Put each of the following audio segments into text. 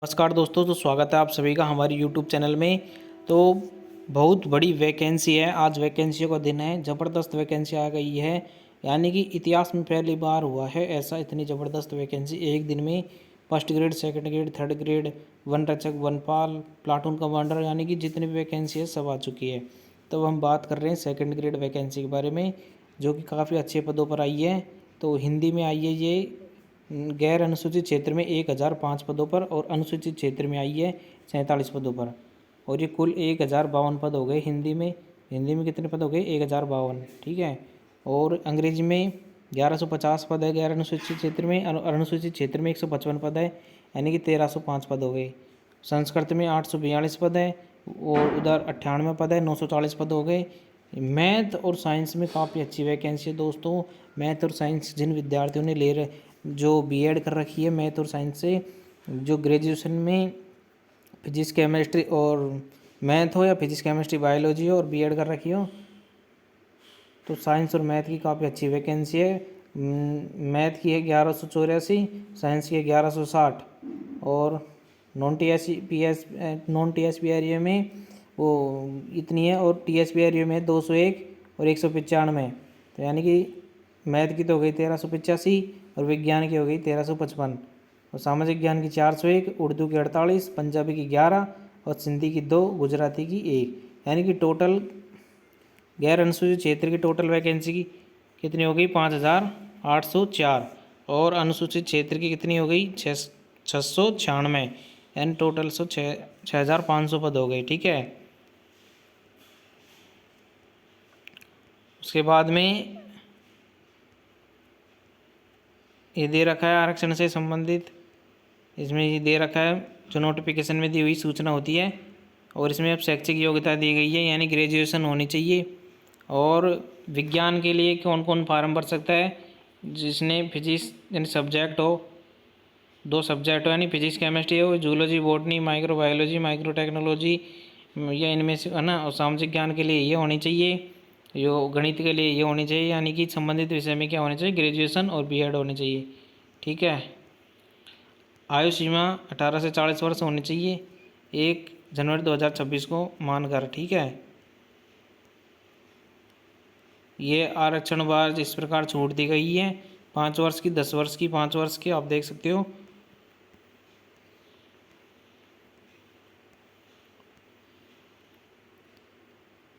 नमस्कार दोस्तों, तो स्वागत है आप सभी का हमारे यूट्यूब चैनल में। तो बहुत बड़ी वैकेंसी है, आज वैकेंसियों का दिन है। ज़बरदस्त वैकेंसी आ गई है, यानी कि इतिहास में पहली बार हुआ है ऐसा। इतनी ज़बरदस्त वैकेंसी एक दिन में first grade, second grade, third grade, one रक्षक, वनपाल, प्लाटून कमांडर, यानी कि जितनी भी वैकेंसी है सब आ चुकी है। तो हम बात कर रहे हैं सेकंड ग्रेड वैकेंसी के बारे में, जो कि काफ़ी अच्छे पदों पर आई है। तो हिंदी में आई है ये। गैर अनुसूचित क्षेत्र में 1005 पदों पर और अनुसूचित क्षेत्र में आई है 47 पदों पर। और ये कुल 1052 पद हो गए हिंदी में। हिंदी में कितने पद हो गए? 1052, ठीक है। और अंग्रेजी में 1150 पद है गैर अनुसूचित क्षेत्र में। अनुसूचित क्षेत्र में 155 पद है, यानी कि 1305 पद हो गए। संस्कृत में 842 पद है और उधर 98 पद है, 940 पद हो गए। मैथ और साइंस में काफ़ी अच्छी वैकेंसी है दोस्तों। मैथ और साइंस जिन विद्यार्थियों ने जो बीएड कर रखी है मैथ और साइंस से, जो ग्रेजुएशन में फिजिक्स केमिस्ट्री और मैथ हो, या फिजिक्स केमिस्ट्री बायोलॉजी हो और बीएड कर रखी हो, तो साइंस और मैथ की काफ़ी अच्छी वैकेंसी है। मैथ की है 1184, साइंस की है 1160, और non T S P area में वो इतनी है, और टी एस पी एरिया में 201 और 195। तो यानी कि मैथ की तो हो गई 1385 और विज्ञान की हो गई 1355, और सामाजिक ज्ञान की 401, उर्दू की 48, पंजाबी की 11 और सिंधी की 2, गुजराती की 1। यानी कि टोटल गैर अनुसूचित क्षेत्र की टोटल वैकेंसी की कितनी हो गई? 5804। और अनुसूचित क्षेत्र की कितनी हो गई? 696, यानी टोटल 6500 पद हो गए, ठीक है। उसके बाद में ये दे रखा है आरक्षण से संबंधित, इसमें ये दे रखा है जो नोटिफिकेशन में दी हुई सूचना होती है। और इसमें अब शैक्षिक योग्यता दी गई है, यानी ग्रेजुएशन होनी चाहिए। और विज्ञान के लिए कौन कौन फार्म भर सकता है? जिसने फिजिक्स यानी सब्जेक्ट हो, 2 सब्जेक्ट हो, यानी फिजिक्स केमिस्ट्री हो, zoology botany, microbiology, micro technology, या इनमें से है ना। और सामाजिक ज्ञान के लिए ये होनी चाहिए, यो गणित के लिए ये होनी चाहिए, यानी कि संबंधित विषय में क्या होना चाहिए? ग्रेजुएशन और बीएड होनी चाहिए, ठीक है। आयु सीमा 18 से 40 वर्ष होनी चाहिए 1 जनवरी 2026 को मानकर, ठीक है। ये आरक्षण बार इस प्रकार छूट दी गई है, 5 वर्ष की, 10 वर्ष की, 5 वर्ष की, आप देख सकते हो।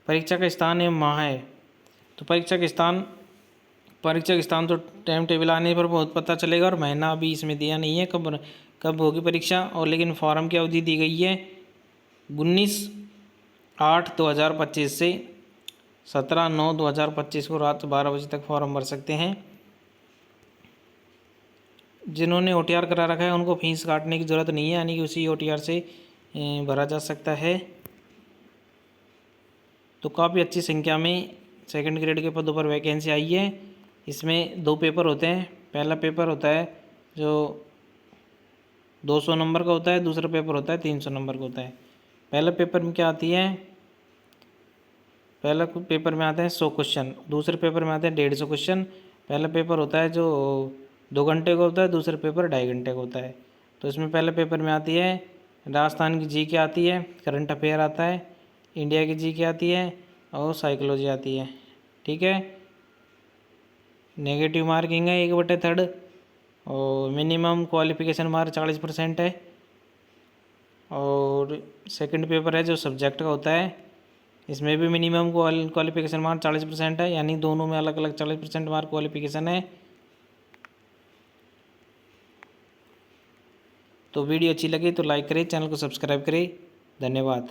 परीक्षा का स्थान एवं माह है। तो परीक्षा का स्थान तो टाइम टेबल आने पर बहुत पता चलेगा, और महीना अभी इसमें दिया नहीं है कब होगी परीक्षा। और लेकिन फॉर्म की अवधि दी गई है 19/8/2025 से 17/9/2025 को रात 12 बजे तक फॉर्म भर सकते हैं। जिन्होंने ओटीआर करा रखा है उनको फीस काटने की ज़रूरत नहीं है, यानी कि उसी ओटीआर से भरा जा सकता है। तो काफ़ी अच्छी संख्या में सेकंड ग्रेड के पदों पर वैकेंसी आई है। इसमें 2 पेपर होते हैं। पहला पेपर होता है जो 200 नंबर का होता है, दूसरा पेपर होता है 300 नंबर का होता है। पहले पेपर में क्या आती है? पहला पेपर में आते हैं 100 क्वेश्चन, दूसरे पेपर में आते हैं 150 क्वेश्चन। पहला पेपर होता है जो 2 घंटे का होता है, दूसरा पेपर 2.5 घंटे का होता है। तो इसमें पहले पेपर में आती है राजस्थान की जीके आती है, करंट अफेयर आता है, इंडिया की जीके आती है, और साइकोलॉजी आती है, ठीक है। नेगेटिव मार्किंग है 1/3, और मिनिमम क्वालिफिकेशन मार्क 40% है। और सेकंड पेपर है जो सब्जेक्ट का होता है, इसमें भी मिनिमम क्वालिफिकेशन मार्क 40% है, यानी दोनों में अलग अलग 40% मार्क क्वालिफिकेशन है। तो वीडियो अच्छी लगी तो लाइक करें, चैनल को सब्सक्राइब करें। धन्यवाद।